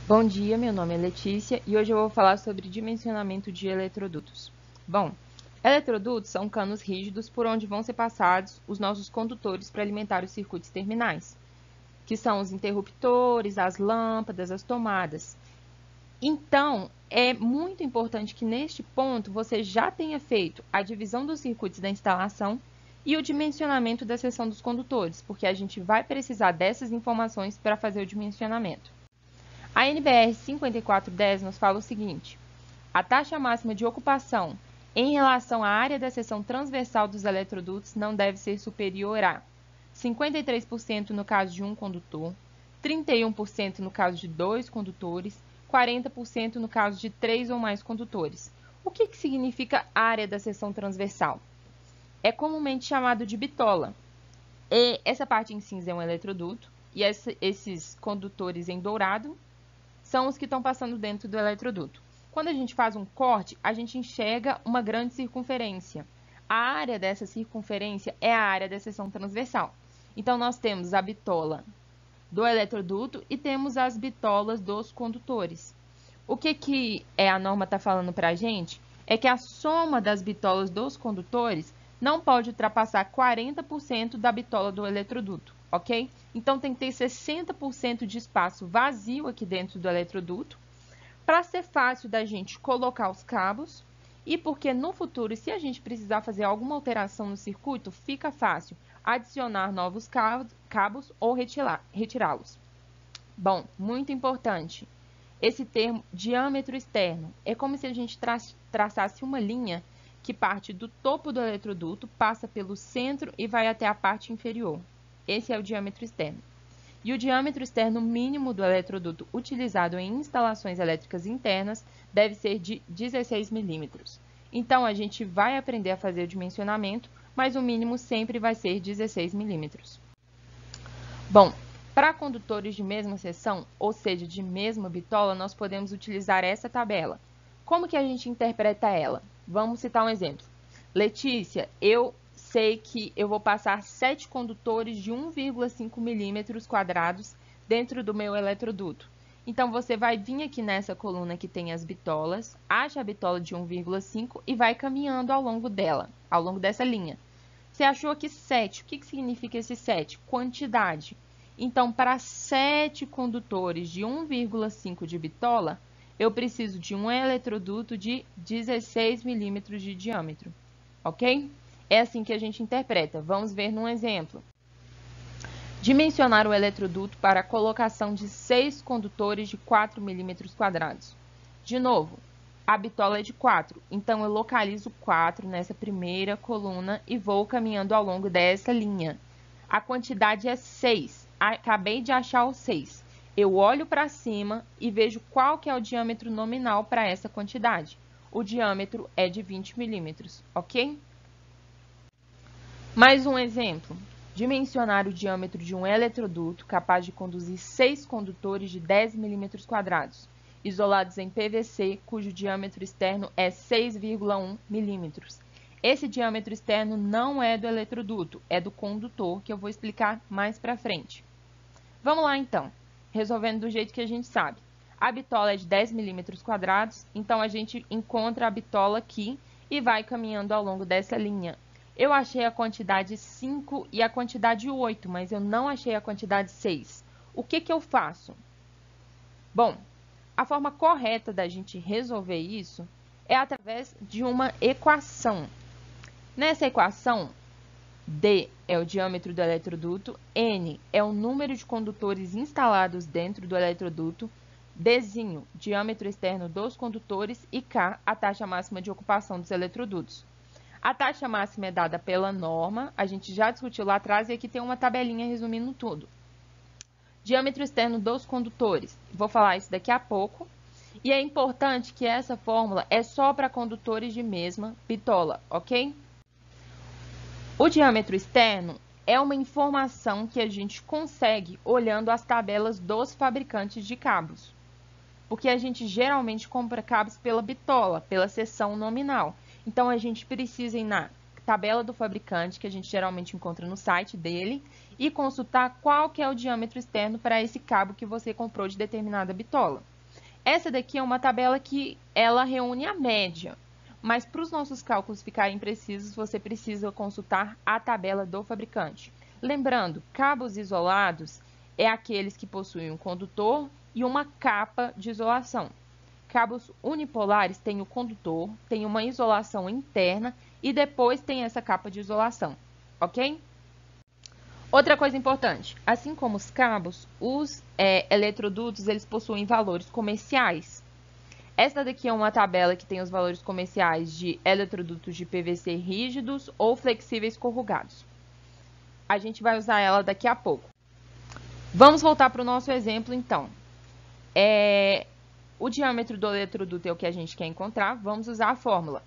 Bom dia, meu nome é Letícia e hoje eu vou falar sobre dimensionamento de eletrodutos. Bom, eletrodutos são canos rígidos por onde vão ser passados os nossos condutores para alimentar os circuitos terminais, que são os interruptores, as lâmpadas, as tomadas. Então, é muito importante que neste ponto você já tenha feito a divisão dos circuitos da instalação e o dimensionamento da seção dos condutores, porque a gente vai precisar dessas informações para fazer o dimensionamento. A NBR 5410 nos fala o seguinte: a taxa máxima de ocupação em relação à área da seção transversal dos eletrodutos não deve ser superior a 53% no caso de um condutor, 31% no caso de 2 condutores, 40% no caso de 3 ou mais condutores. O que significa área da seção transversal? É comumente chamado de bitola. E essa parte em cinza é um eletroduto e esses condutores em dourado são os que estão passando dentro do eletroduto. Quando a gente faz um corte, a gente enxerga uma grande circunferência. A área dessa circunferência é a área da seção transversal. Então, nós temos a bitola do eletroduto e temos as bitolas dos condutores. O que a norma está falando para a gente é que a soma das bitolas dos condutores não pode ultrapassar 40% da bitola do eletroduto, ok? Então, tem que ter 60% de espaço vazio aqui dentro do eletroduto, para ser fácil da gente colocar os cabos e porque no futuro, se a gente precisar fazer alguma alteração no circuito, fica fácil adicionar novos cabos ou retirá-los. Bom, muito importante, esse termo diâmetro externo é como se a gente traçasse uma linha que parte do topo do eletroduto, passa pelo centro e vai até a parte inferior. Esse é o diâmetro externo. E o diâmetro externo mínimo do eletroduto utilizado em instalações elétricas internas deve ser de 16 milímetros. Então, a gente vai aprender a fazer o dimensionamento, mas o mínimo sempre vai ser 16 milímetros. Bom, para condutores de mesma seção, ou seja, de mesma bitola, nós podemos utilizar essa tabela. Como que a gente interpreta ela? Vamos citar um exemplo. Letícia, eu sei que eu vou passar 7 condutores de 1,5 milímetros quadrados dentro do meu eletroduto. Então, você vai vir aqui nessa coluna que tem as bitolas, acha a bitola de 1,5 e vai caminhando ao longo dela, ao longo dessa linha. Você achou aqui 7. O que significa esse 7? Quantidade. Então, para 7 condutores de 1,5 de bitola, eu preciso de um eletroduto de 16 milímetros de diâmetro, ok? É assim que a gente interpreta. Vamos ver num exemplo. Dimensionar o eletroduto para a colocação de 6 condutores de 4 milímetros quadrados. De novo, a bitola é de 4, então eu localizo 4 nessa primeira coluna e vou caminhando ao longo dessa linha. A quantidade é 6. Acabei de achar o 6. Eu olho para cima e vejo qual que é o diâmetro nominal para essa quantidade. O diâmetro é de 20 milímetros, ok? Mais um exemplo. Dimensionar o diâmetro de um eletroduto capaz de conduzir 6 condutores de 10 milímetros quadrados, isolados em PVC, cujo diâmetro externo é 6,1 milímetros. Esse diâmetro externo não é do eletroduto, é do condutor, que eu vou explicar mais para frente. Vamos lá, então, resolvendo do jeito que a gente sabe. A bitola é de 10 milímetros quadrados, então a gente encontra a bitola aqui e vai caminhando ao longo dessa linha. Eu achei a quantidade 5 e a quantidade 8, mas eu não achei a quantidade 6. O que eu faço? Bom, a forma correta da gente resolver isso é através de uma equação. Nessa equação, D é o diâmetro do eletroduto, N é o número de condutores instalados dentro do eletroduto, Dzinho, diâmetro externo dos condutores e K, a taxa máxima de ocupação dos eletrodutos. A taxa máxima é dada pela norma, a gente já discutiu lá atrás e aqui tem uma tabelinha resumindo tudo. Diâmetro externo dos condutores, vou falar isso daqui a pouco. E é importante que essa fórmula é só para condutores de mesma bitola, ok? O diâmetro externo é uma informação que a gente consegue olhando as tabelas dos fabricantes de cabos. Porque a gente geralmente compra cabos pela bitola, pela seção nominal. Então, a gente precisa ir na tabela do fabricante, que a gente geralmente encontra no site dele, e consultar qual que é o diâmetro externo para esse cabo que você comprou de determinada bitola. Essa daqui é uma tabela que ela reúne a média, mas para os nossos cálculos ficarem precisos, você precisa consultar a tabela do fabricante. Lembrando, cabos isolados é aqueles que possuem um condutor e uma capa de isolação. Cabos unipolares têm o condutor, tem uma isolação interna e depois tem essa capa de isolação, ok? Outra coisa importante, assim como os cabos, os eletrodutos eles possuem valores comerciais. Esta daqui é uma tabela que tem os valores comerciais de eletrodutos de PVC rígidos ou flexíveis corrugados. A gente vai usar ela daqui a pouco. Vamos voltar para o nosso exemplo, então. O diâmetro do eletroduto é o que a gente quer encontrar. Vamos usar a fórmula.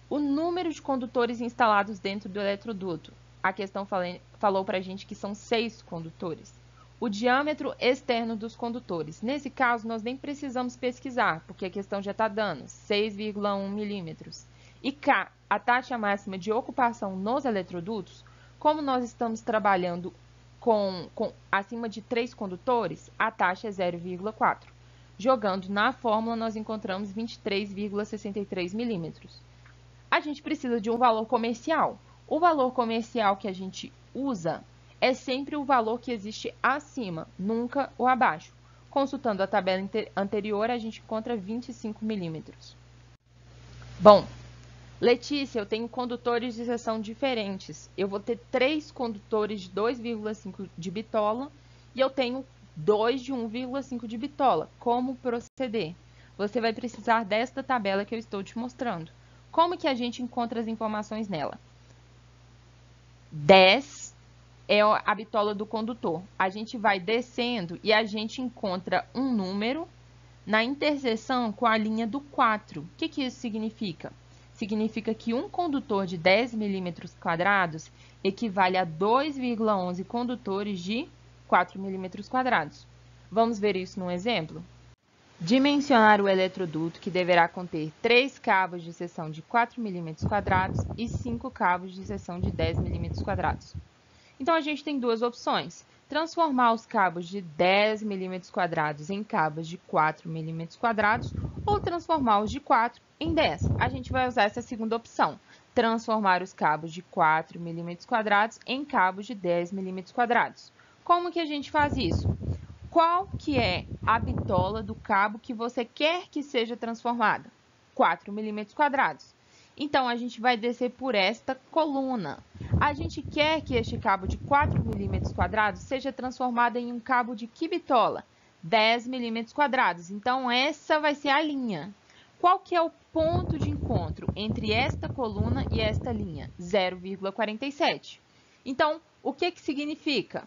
O número de condutores instalados dentro do eletroduto. A questão falou para a gente que são 6 condutores. O diâmetro externo dos condutores. Nesse caso, nós nem precisamos pesquisar, porque a questão já está dando 6,1 milímetros. E K, a taxa máxima de ocupação nos eletrodutos, como nós estamos trabalhando com acima de 3 condutores, a taxa é 0,4. Jogando na fórmula, nós encontramos 23,63 milímetros. A gente precisa de um valor comercial. O valor comercial que a gente usa é sempre o valor que existe acima, nunca o abaixo. Consultando a tabela anterior, a gente encontra 25 milímetros. Bom, Letícia, eu tenho condutores de seção diferentes. Eu vou ter 3 condutores de 2,5 de bitola e eu tenho 2 de 1,5 de bitola. Como proceder? Você vai precisar desta tabela que eu estou te mostrando. Como que a gente encontra as informações nela? 10 é a bitola do condutor. A gente vai descendo e a gente encontra um número na interseção com a linha do 4. O que isso significa? Significa que um condutor de 10 milímetros quadrados equivale a 2,11 condutores de 4 milímetros quadrados. Vamos ver isso num exemplo? Dimensionar o eletroduto, que deverá conter 3 cabos de seção de 4 milímetros quadrados e 5 cabos de seção de 10 milímetros quadrados. Então, a gente tem duas opções. Transformar os cabos de 10 milímetros quadrados em cabos de 4 milímetros quadrados ou transformar os de 4 em 10. A gente vai usar essa segunda opção. Transformar os cabos de 4 milímetros quadrados em cabos de 10 milímetros quadrados. Como que a gente faz isso? Qual que é a bitola do cabo que você quer que seja transformada? 4 milímetros quadrados. Então, a gente vai descer por esta coluna. A gente quer que este cabo de 4 milímetros quadrados seja transformado em um cabo de que bitola? 10 milímetros quadrados. Então, essa vai ser a linha. Qual que é o ponto de encontro entre esta coluna e esta linha? 0,47. Então, o que significa?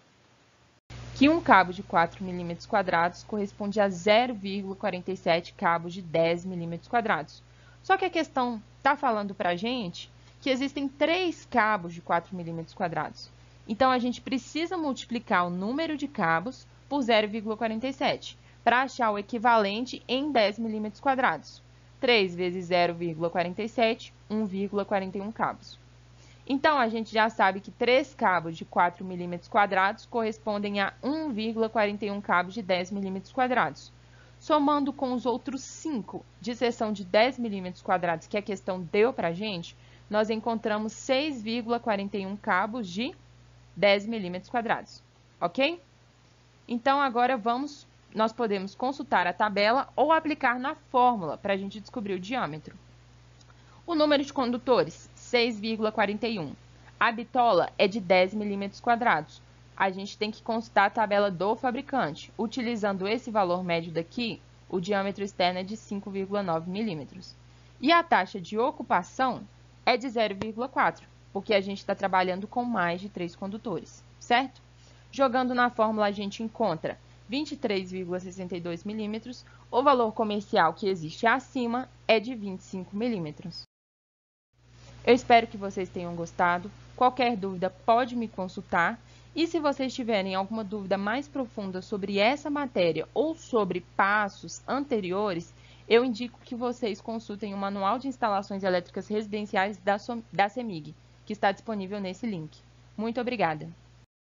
Que um cabo de 4 milímetros quadrados corresponde a 0,47 cabos de 10 milímetros quadrados. Só que a questão está falando para a gente que existem 3 cabos de 4 milímetros quadrados. Então, a gente precisa multiplicar o número de cabos por 0,47 para achar o equivalente em 10 milímetros quadrados. 3 vezes 0,47, 1,41 cabos. Então, a gente já sabe que 3 cabos de 4 milímetros quadrados correspondem a 1,41 cabos de 10 milímetros quadrados. Somando com os outros 5 de seção de 10 milímetros quadrados que a questão deu para a gente, nós encontramos 6,41 cabos de 10 milímetros quadrados, ok? Então, agora nós podemos consultar a tabela ou aplicar na fórmula para a gente descobrir o diâmetro. O número de condutores, 6,41. A bitola é de 10 milímetros quadrados. A gente tem que consultar a tabela do fabricante. Utilizando esse valor médio daqui, o diâmetro externo é de 5,9 milímetros. E a taxa de ocupação é de 0,4, porque a gente está trabalhando com mais de 3 condutores, certo? Jogando na fórmula, a gente encontra 23,62 milímetros. O valor comercial que existe acima é de 25 milímetros. Eu espero que vocês tenham gostado. Qualquer dúvida pode me consultar. E se vocês tiverem alguma dúvida mais profunda sobre essa matéria ou sobre passos anteriores, eu indico que vocês consultem o Manual de Instalações Elétricas Residenciais da CEMIG, que está disponível nesse link. Muito obrigada!